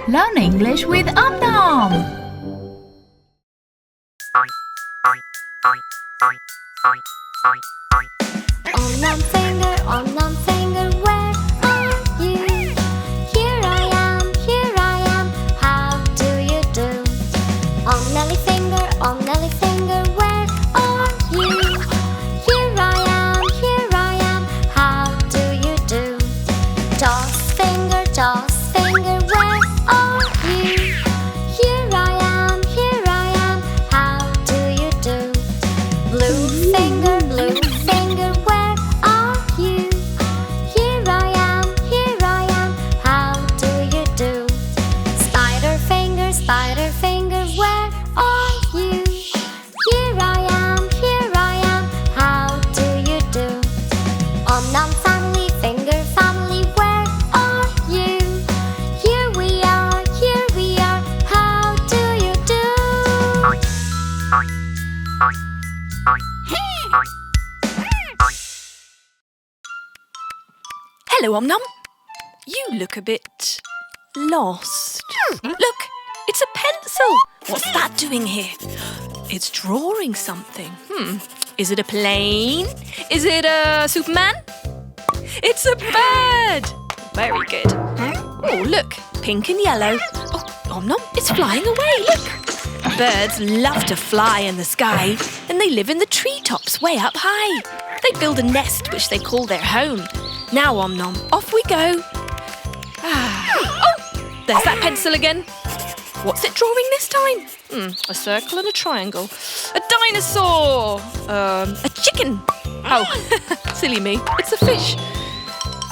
Learn English with Om Nom. Om Nom finger, where are you? Here I am, how do you do? Om Nelle finger, where are you? Here I am, how do you do? Toss finger, where are you? Here I am, how do you do? Blue finger, where are you? Here I am, how do you do? Spider finger, where are you? Here I am, how do you do? Om Nom family, finger family, where are you? Here we are, how do you do? Hello, Om Nom. You look a bit lost. Look, it's a pencil. What's that doing here? It's drawing something. Is it a plane? Is it a Superman? It's a bird. Very good. Oh, look, pink and yellow. Oh, Om Nom, it's flying away, look. Birds love to fly in the sky, and they live in the treetops way up high. They build a nest which they call their home. Now, Om Nom, off we go. Oh, there's that pencil again. What's it drawing this time? A circle and a triangle. A dinosaur. A chicken. Oh, silly me, it's a fish.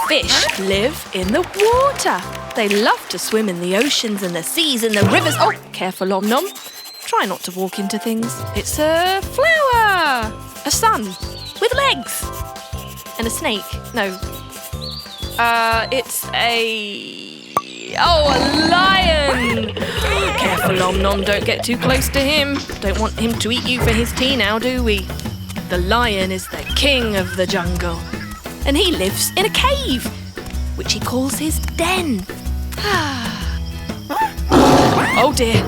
Fish live in the water. They love to swim in the oceans and the seas and the rivers. Oh, careful, Om Nom. Try not to walk into things. It's a flower. A sun with legs. And a snake. No. It's a lion. Careful, Om Nom, don't get too close to him. Don't want him to eat you for his tea now, do we? The lion is the king of the jungle. And he lives in a cave, which he calls his den. Oh dear.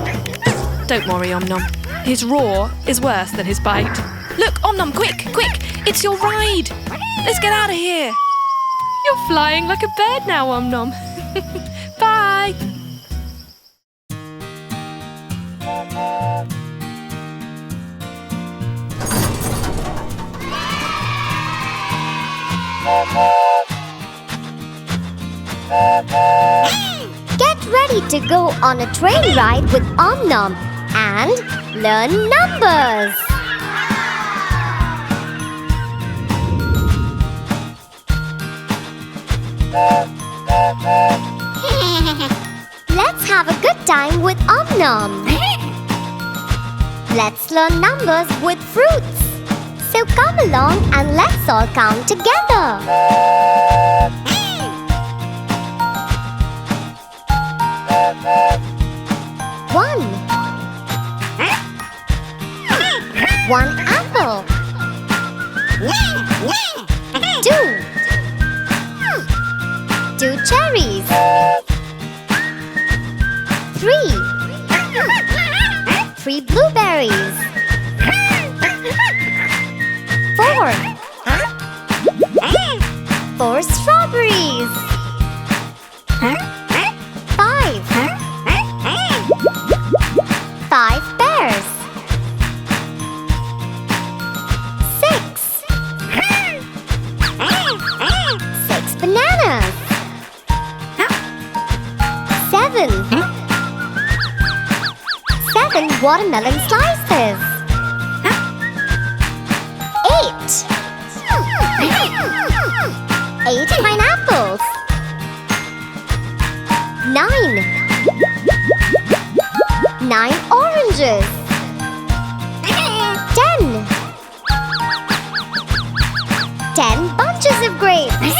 Don't worry, Om Nom. His roar is worse than his bite. Look, Om Nom, quick! It's your ride! Let's get out of here! You're flying like a bird now, Om Nom. Bye! Get ready to go on a train ride with Om Nom and learn numbers. Let's have a good time with Om Nom. Let's learn numbers with fruits. So come along and let's all count together. 1. 1 apple. 2. 2 cherries. 3. 3 blueberries. 4. 4 strawberries. 5. 5 pears. 6. 6 bananas. 7. 7 watermelon slices. 8. 8 pineapples. 9. 9 oranges. 10. 10 bunches of grapes.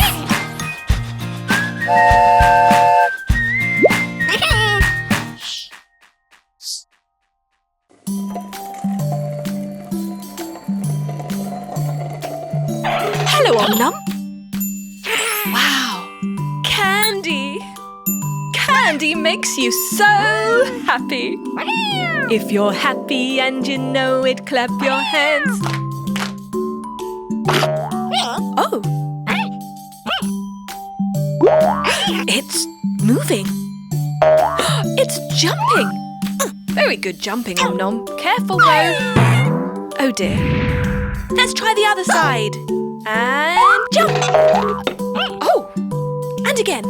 Hello, Om Nom. Wow, candy. Candy makes you so happy. If you're happy and you know it, clap your hands. Oh! It's moving. It's jumping. Very good jumping, Om Nom. Careful though. Oh dear. Let's try the other side. And jump. Oh! And again.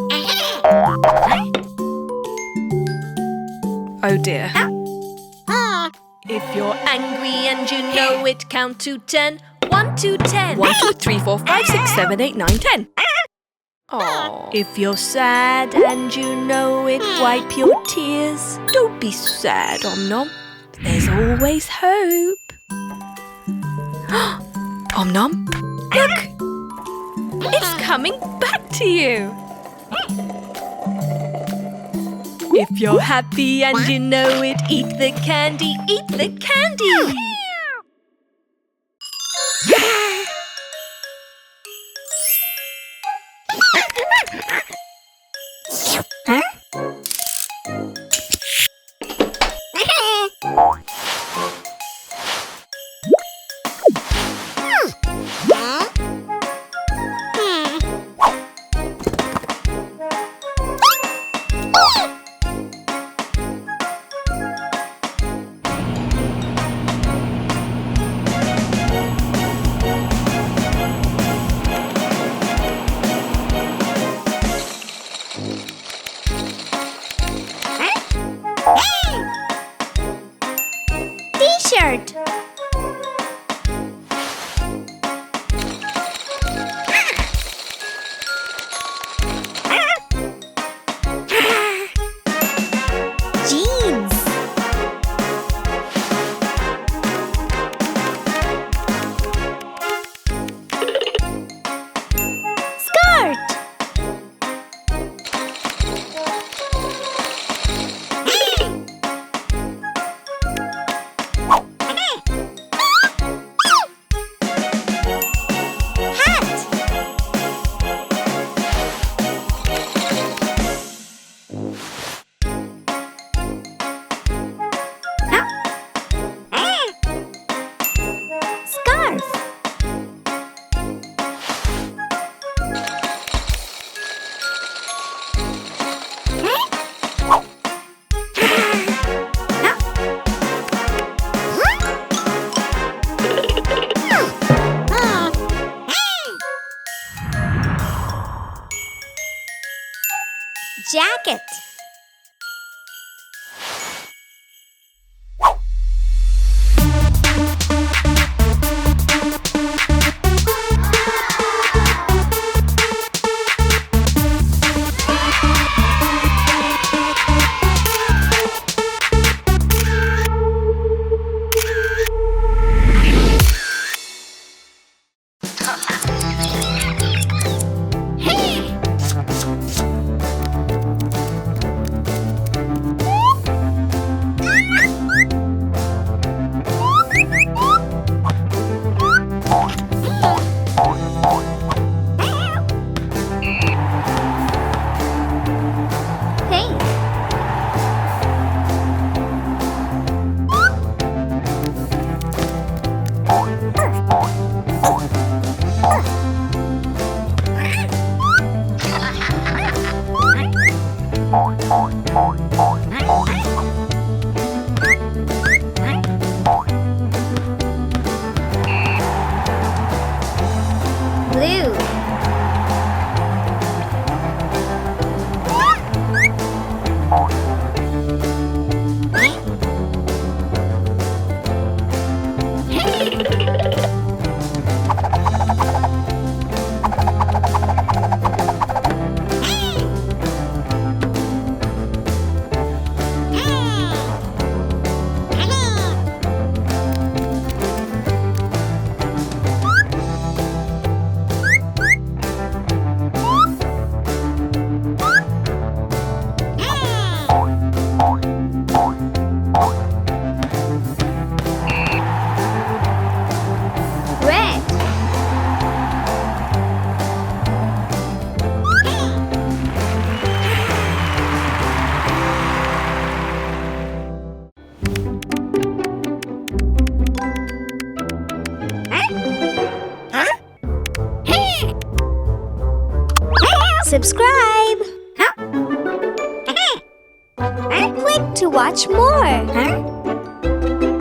Oh dear. If you're angry and you know it, count to 10. 1 to 10. 1, 2, 3, 4, 5, 6, 7, 8, 9, 10. Oh. If you're sad and you know it, wipe your tears. Don't be sad, Om Nom. There's always hope. Om Nom, look! It's coming back to you. If you're happy and you know it, eat the candy, eat the candy. T-shirt. Jeans. Skirt. Jacket. Subscribe. Click to watch more.